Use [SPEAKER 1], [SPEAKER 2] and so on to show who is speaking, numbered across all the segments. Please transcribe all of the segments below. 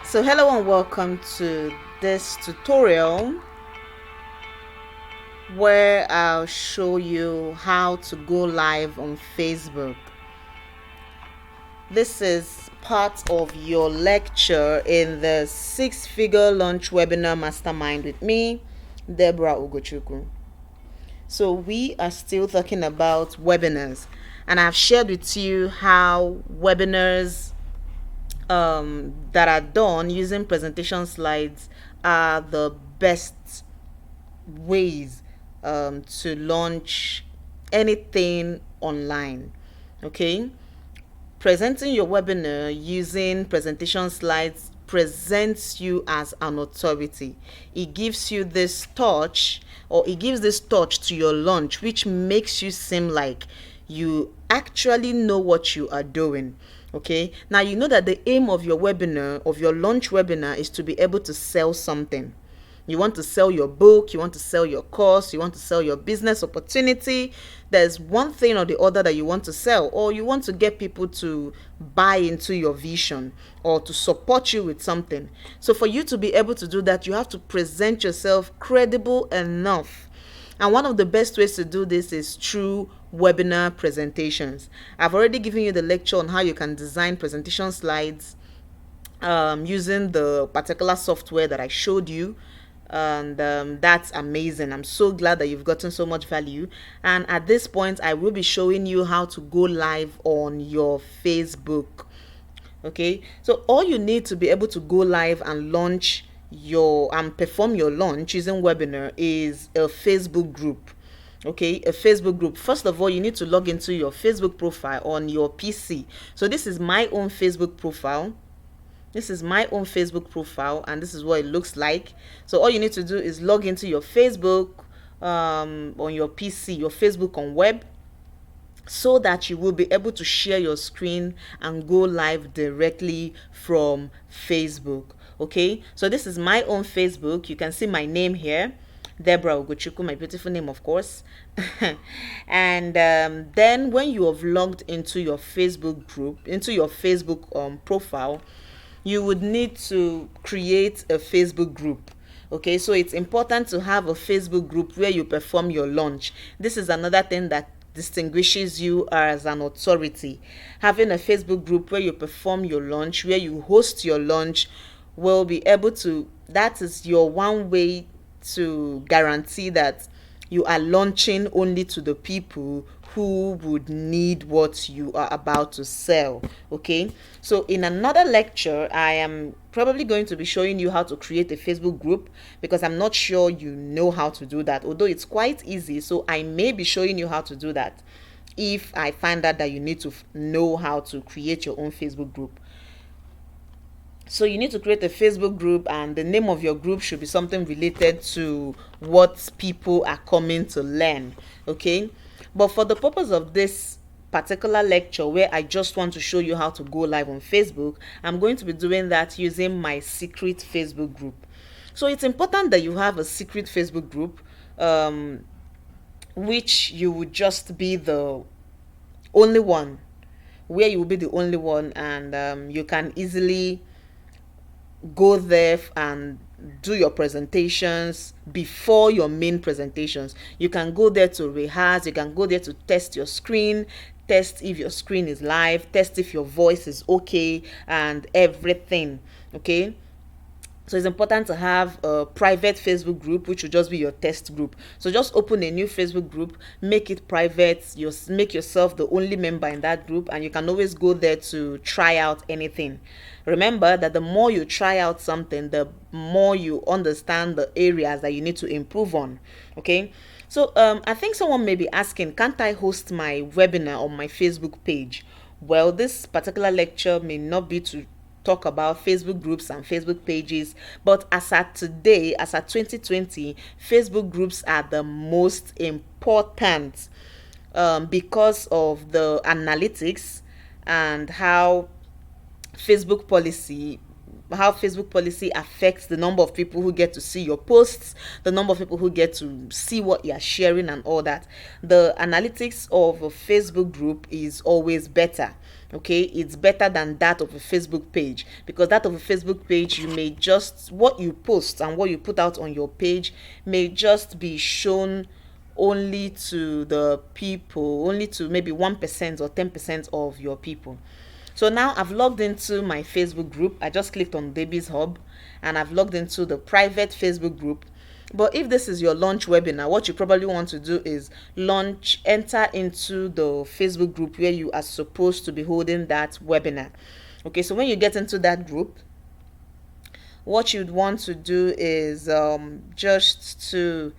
[SPEAKER 1] So hello and welcome to this tutorial where I'll show you how to go live on Facebook. This is part of your lecture in the six-figure launch webinar mastermind with me, Deborah Ugochukwu. So we are still talking about webinars, and I've shared with you how webinars that are done using presentation slides are the best ways to launch anything online. Okay, presenting your webinar using presentation slides presents you as an authority. It gives you this touch, or it gives this touch to your launch, which makes you seem like you actually know what you are doing. Okay, now you know that the aim of your webinar, of your launch webinar, is to be able to sell something. You want to sell your book, you want to sell your course, you want to sell your business opportunity. There's one thing or the other that you want to sell, or you want to get people to buy into your vision or to support you with something. So for you to be able to do that, you have to present yourself credible enough. And one of the best ways to do this is through webinar presentations. I've already given you the lecture on how you can design presentation slides using the particular software that I showed you, and that's amazing. I'm so glad that you've gotten so much value. And at this point, I will be showing you how to go live on your Facebook. Okay, so all you need to be able to go live and launch your perform your launch using webinar is a Facebook group. Okay, a Facebook group. First of all, you need to log into your Facebook profile on your PC. So this is my own Facebook profile. This is my own Facebook profile, and this is what it looks like. So all you need to do is log into your Facebook on your PC, your Facebook on web, so that you will be able to share your screen and go live directly from Facebook. Okay, so this is my own Facebook. You can see my name here, Deborah Ugochukwu, my beautiful name, of course. And then when you have logged into your Facebook group, into your Facebook profile, you would need to create a Facebook group. Okay, so it's important to have a Facebook group where you perform your launch. This is another thing that distinguishes you as an authority. Having a Facebook group where you perform your launch, where you host your launch, will be able to, that is your one way to guarantee that you are launching only to the people who would need what you are about to sell. Okay, so in another lecture, I am probably going to be showing you how to create a Facebook group, because I'm not sure you know how to do that, although it's quite easy. So I may be showing you how to do that if I find out that you need to know how to create your own Facebook group. So you need to create a Facebook group, and the name of your group should be something related to what people are coming to learn. Okay, but for the purpose of this particular lecture, where I just want to show you how to go live on Facebook, I'm going to be doing that using my secret Facebook group. So it's important that you have a secret Facebook group, which you would just be the only one, where you will be the only one, and you can easily go there and do your presentations before your main presentations. You can go there to rehearse, you can go there to test your screen, test if your screen is live, test if your voice is okay, and everything. Okay, so it's important to have a private Facebook group, which will just be your test group. So just open a new Facebook group, make it private, you make yourself the only member in that group, and you can always go there to try out anything. Remember that the more you try out something, the more you understand the areas that you need to improve on. Okay, so I think someone may be asking, can't I host my webinar on my Facebook page? Well, this particular lecture may not be to talk about Facebook groups and Facebook pages, but as at today, as at 2020, Facebook groups are the most important, because of the analytics and how Facebook policy how Facebook policy affects the number of people who get to see your posts, the number of people who get to see what you're sharing and all that. The analytics of a Facebook group is always better. Okay, it's better than that of a Facebook page, because that of a Facebook page, you may just, what you post and what you put out on your page may just be shown only to the people, only to maybe 1% or 10% of your people. So now I've logged into my Facebook group. I just clicked on Debbie's Hub and I've logged into the private Facebook group. But if this is your launch webinar, what you probably want to do is enter into the Facebook group where you are supposed to be holding that webinar. Okay, so when you get into that group, what you'd want to do is just to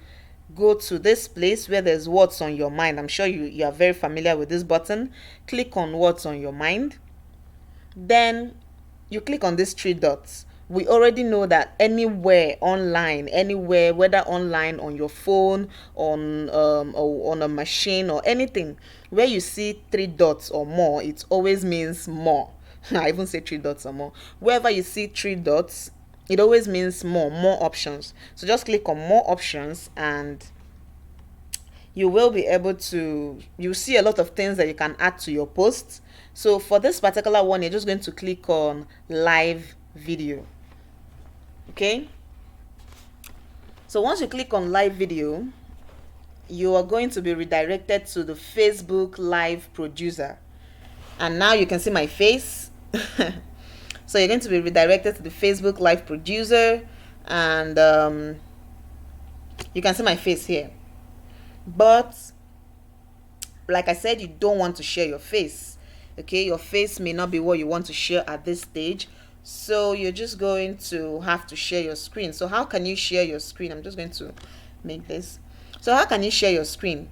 [SPEAKER 1] go to this place where there's what's on your mind. I'm sure you are very familiar with this button. Click on what's on your mind. Then you click on these three dots. We already know that anywhere online, anywhere, whether online, on your phone, on or on a machine or anything, where you see three dots or more, it always means more. I even say three dots or more. Wherever you see three dots, it always means more options. So just click on more options and you will be able to, you see a lot of things that you can add to your posts. So for this particular one, you're just going to click on live video. Okay, so once you click on live video, you are going to be redirected to the Facebook Live Producer, and now you can see my face. So you're going to be redirected to the Facebook Live Producer, and you can see my face here. But like I said, you don't want to share your face. Okay, your face may not be what you want to share at this stage. So you're just going to have to share your screen. So how can you share your screen? I'm just going to make this. So how can you share your screen?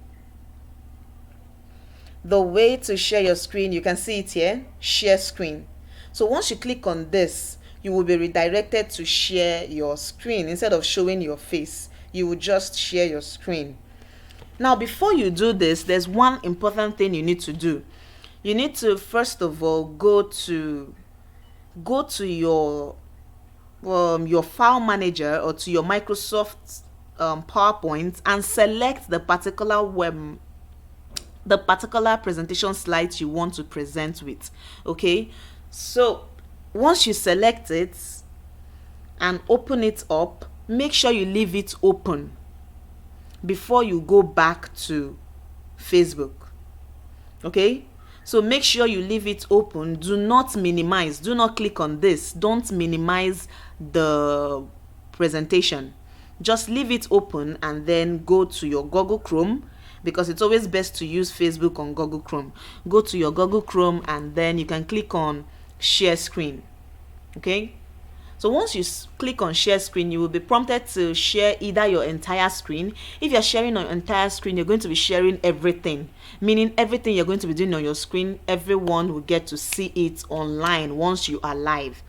[SPEAKER 1] The way to share your screen, you can see it here, share screen. So once you click on this, you will be redirected to share your screen. Instead of showing your face, you will just share your screen. Now, before you do this, there's one important thing you need to do. You need to, first of all, go to your file manager or to your Microsoft PowerPoint and select the particular presentation slides you want to present with. Okay, so once you select it and open it up, make sure you leave it open before you go back to Facebook. Okay, so make sure you leave it open. Do not minimize. Do not click on this. Don't minimize the presentation. Just leave it open and then go to your Google Chrome, because it's always best to use Facebook on Google Chrome. Go to your Google Chrome and then you can click on share screen. Okay, so once you click on share screen, you will be prompted to share either your entire screen. If you're sharing on your entire screen, you're going to be sharing everything, meaning everything you're going to be doing on your screen, everyone will get to see it online once you are live.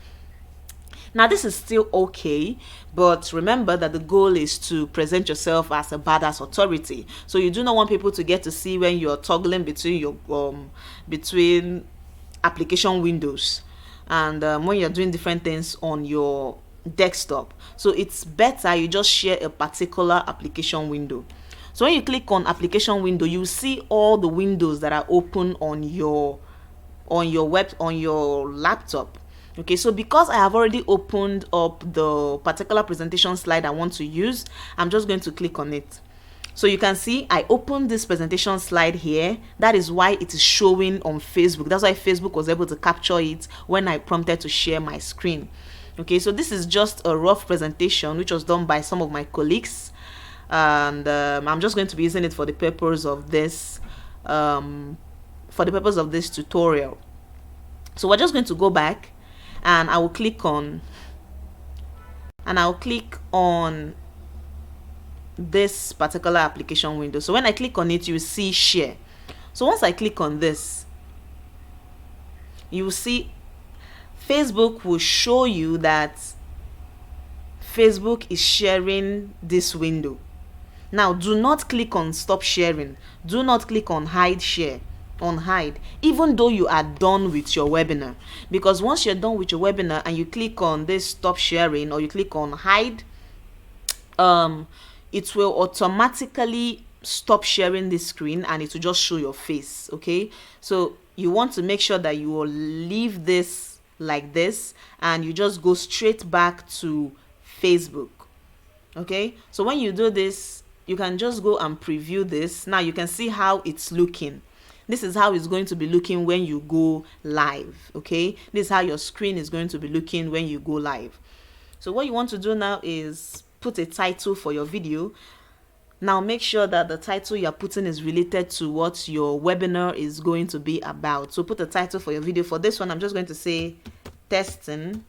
[SPEAKER 1] Now, this is still okay, but remember that the goal is to present yourself as a badass authority. So you do not want people to get to see when you're toggling between your between application windows and when you're doing different things on your desktop. So it's better you just share a particular application window. So when you click on application window, you see all the windows that are open on your laptop. Okay, so because I have already opened up the particular presentation slide I want to use, I'm just going to click on it. So you can see I opened this presentation slide here. That is why it is showing on Facebook. That's why Facebook was able to capture it when I prompted to share my screen. Okay, so this is just a rough presentation which was done by some of my colleagues, and I'm just going to be using it for the purpose of this tutorial. So we're just going to go back and I will click on this particular application window. So when I click on it, you will see share. So once I click on this, you will see Facebook will show you that Facebook is sharing this window. Now, do not click on stop sharing. Do not click on hide share. on hide, even though you are done with your webinar. Because once you're done with your webinar and you click on this stop sharing or you click on hide, it will automatically stop sharing the screen and it will just show your face. Okay, so you want to make sure that you will leave this like this and you just go straight back to Facebook. Okay, so when you do this, you can just go and preview this. Now you can see how it's looking. This is how it's going to be looking when you go live. Okay, this is how your screen is going to be looking when you go live. So what you want to do now is put a title for your video. Now make sure that the title you're putting is related to what your webinar is going to be about. So put a title for your video. For this one, I'm just going to say testing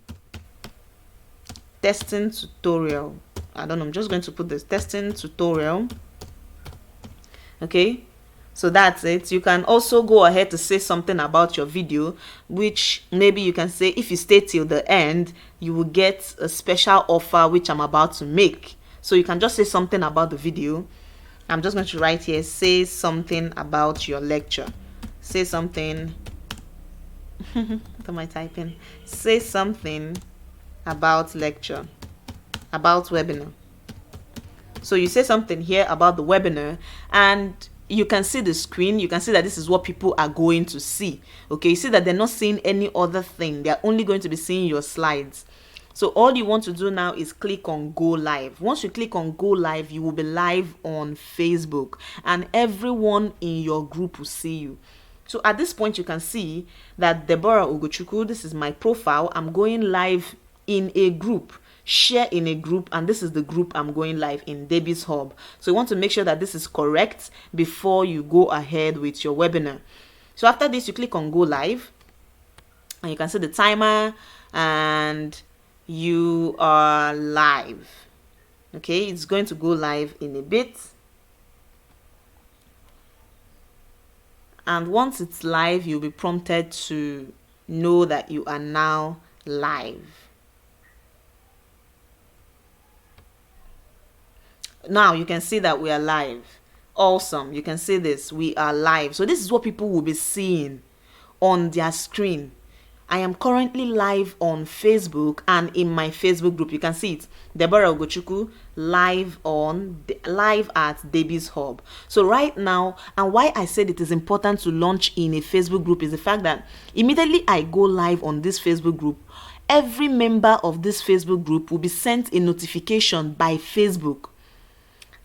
[SPEAKER 1] tutorial. I don't know, I'm just going to put this testing tutorial. Okay, so that's it. You can also go ahead to say something about your video, which maybe you can say, if you stay till the end, you will get a special offer which I'm about to make. So you can just say something about the video. I'm just going to write here, say something about your lecture. Say something. What am I typing? Say something about lecture, about webinar. So you say something here about the webinar and you can see the screen. You can see that this is what people are going to see. Okay, you see that they're not seeing any other thing. They're only going to be seeing your slides. So all you want to do now is click on go live. Once you click on go live, you will be live on Facebook and everyone in your group will see you. So at this point, you can see that Deborah Ugochukwu, this is my profile. I'm going live in a group, share in a group, and this is the group I'm going live in, Debbie's Hub. So you want to make sure that this is correct before you go ahead with your webinar. So after this, you click on go live and you can see the timer and you are live. Okay, it's going to go live in a bit. And once it's live, you'll be prompted to know that you are now live. Now you can see that we are live. Awesome. You can see this. We are live. So this is what people will be seeing on their screen. I am currently live on Facebook and in my Facebook group. You can see it. Deborah Ugochukwu live at Debbie's Hub. So right now, and why I said it is important to launch in a Facebook group is the fact that immediately I go live on this Facebook group, every member of this Facebook group will be sent a notification by Facebook.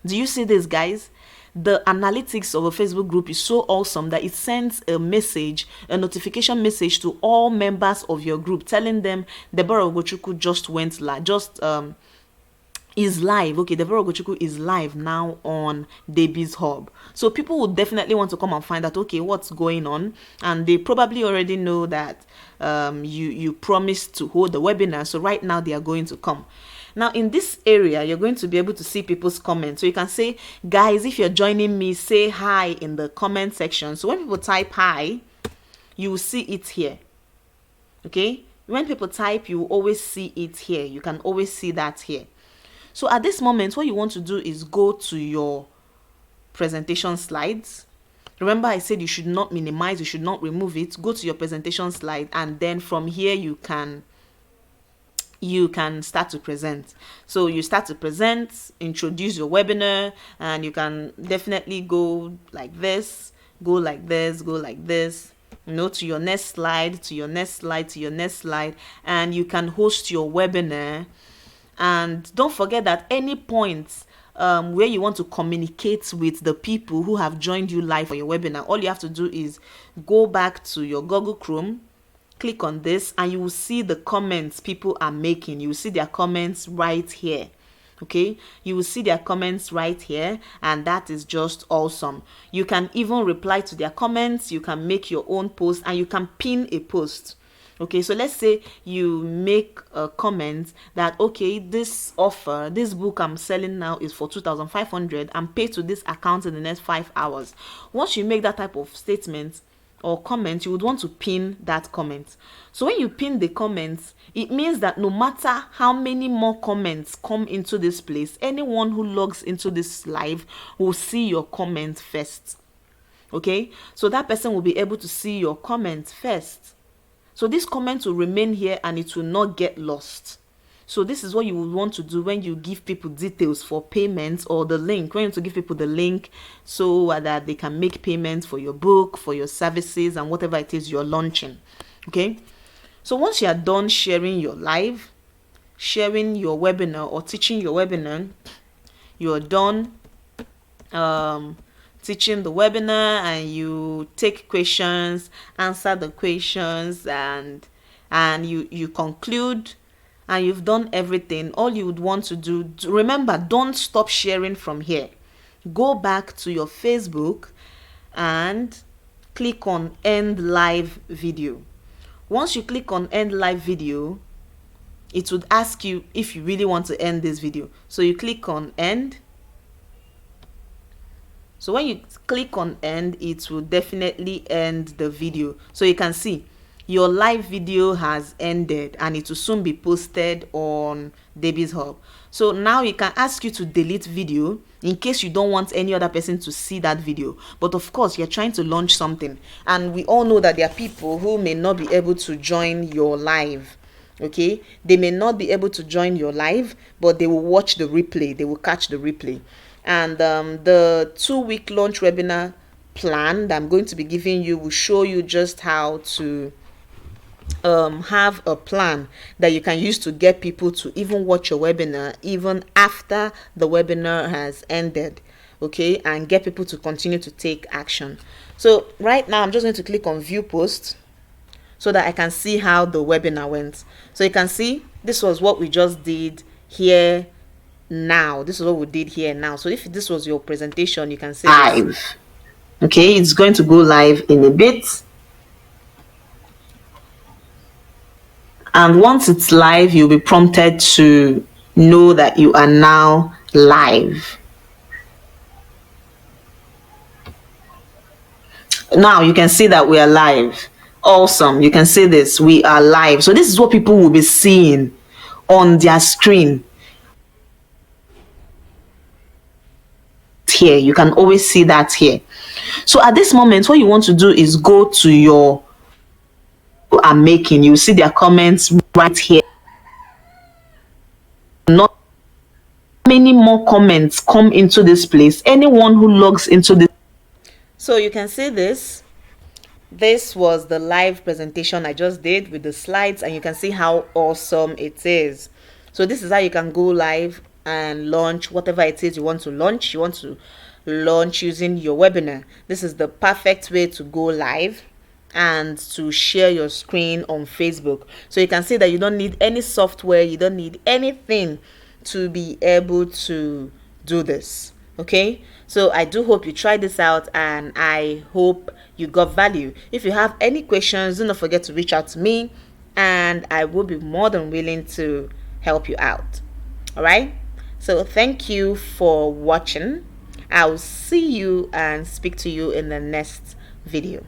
[SPEAKER 1] Do you see this, guys? The analytics of a Facebook group is so awesome that it sends a message, a notification message to all members of your group telling them Deborah Ugochukwu just went live, is live. Okay, Deborah Ugochukwu is live now on Debbie's Hub. So people will definitely want to come and find out, okay, what's going on, and they probably already know that you promised to hold the webinar. So right now they are going to come. Now in this area, you're going to be able to see people's comments. So you can say, guys, if you're joining me, say hi in the comment section. So when people type hi, you will see it here. Okay, when people type, you will always see it here. You can always see that here. So at this moment, what you want to do is go to your presentation slides. Remember, I said you should not minimize, you should not remove it. Go to your presentation slide, and then from here you can start to present. So you start to present, introduce your webinar, and you can definitely go like this, go like this, go like this, to your next slide, to your next slide, to your next slide, and you can host your webinar. And don't forget that any points where you want to communicate with the people who have joined you live for your webinar, all you have to do is go back to your Google Chrome, click on this, and you will see the comments people are making. You will see their comments right here. Okay, you will see their comments right here, and that is just awesome. You can even reply to their comments, you can make your own post, and you can pin a post. Okay, so let's say you make a comment that, okay, this offer, this book I'm selling now is for 2,500 and pay to this account in the next 5 hours. Once you make that type of statement or comment, you would want to pin that comment. So when you pin the comments, it means that no matter how many more comments come into this place, anyone who logs into this live will see your comment first. Okay, so that person will be able to see your comments first. So this comment will remain here and it will not get lost. So this is what you would want to do when you give people details for payments or the link. When you want to give people the link so that they can make payments for your book, for your services, and whatever it is you're launching. Okay. So once you are done sharing your live, sharing your webinar or teaching your webinar, you're done teaching the webinar, and you take questions, answer the questions, and you conclude, and you've done everything. All you would want to do, remember, don't stop sharing from here. Go back to your Facebook and click on end live video. Once you click on end live video, it would ask you if you really want to end this video. So you click on end. So when you click on end, it will definitely end the video. So you can see your live video has ended, and it will soon be posted on Debbie's Hub. So now you can ask you to delete video in case you don't want any other person to see that video. But of course, you're trying to launch something, and we all know that there are people who may not be able to join your live. Okay, they may not be able to join your live, but they will watch the replay, they will catch the replay. And the 2-week launch webinar plan that I'm going to be giving you will show you just how to have a plan that you can use to get people to even watch your webinar even after the webinar has ended. Okay, and get people to continue to take action. So right now I'm just going to click on view post so that I can see how the webinar went. So you can see this was what we just did here now. This is what we did here now. So if this was your presentation, you can say live. Okay, it's going to go live in a bit. And once it's live, you'll be prompted to know that you are now live. Now you can see that we are live. Awesome. You can see this. We are live. So this is what people will be seeing on their screen. Here, you can always see that here. So at this moment, what you want to do is go to your are making. You see their comments right here. Not many more comments come into this place. Anyone who logs into this. So you can see this. This was the live presentation I just did with the slides, and you can see how awesome it is. So this is how you can go live and launch whatever it is you want to launch. You want to launch using your webinar. This is the perfect way to go live and to share your screen on Facebook. So you can see that you don't need any software, you don't need anything to be able to do this. Okay, so I do hope you try this out, and I hope you got value. If you have any questions, do not forget to reach out to me, and I will be more than willing to help you out. All right, so thank you for watching. I'll see you and speak to you in the next video.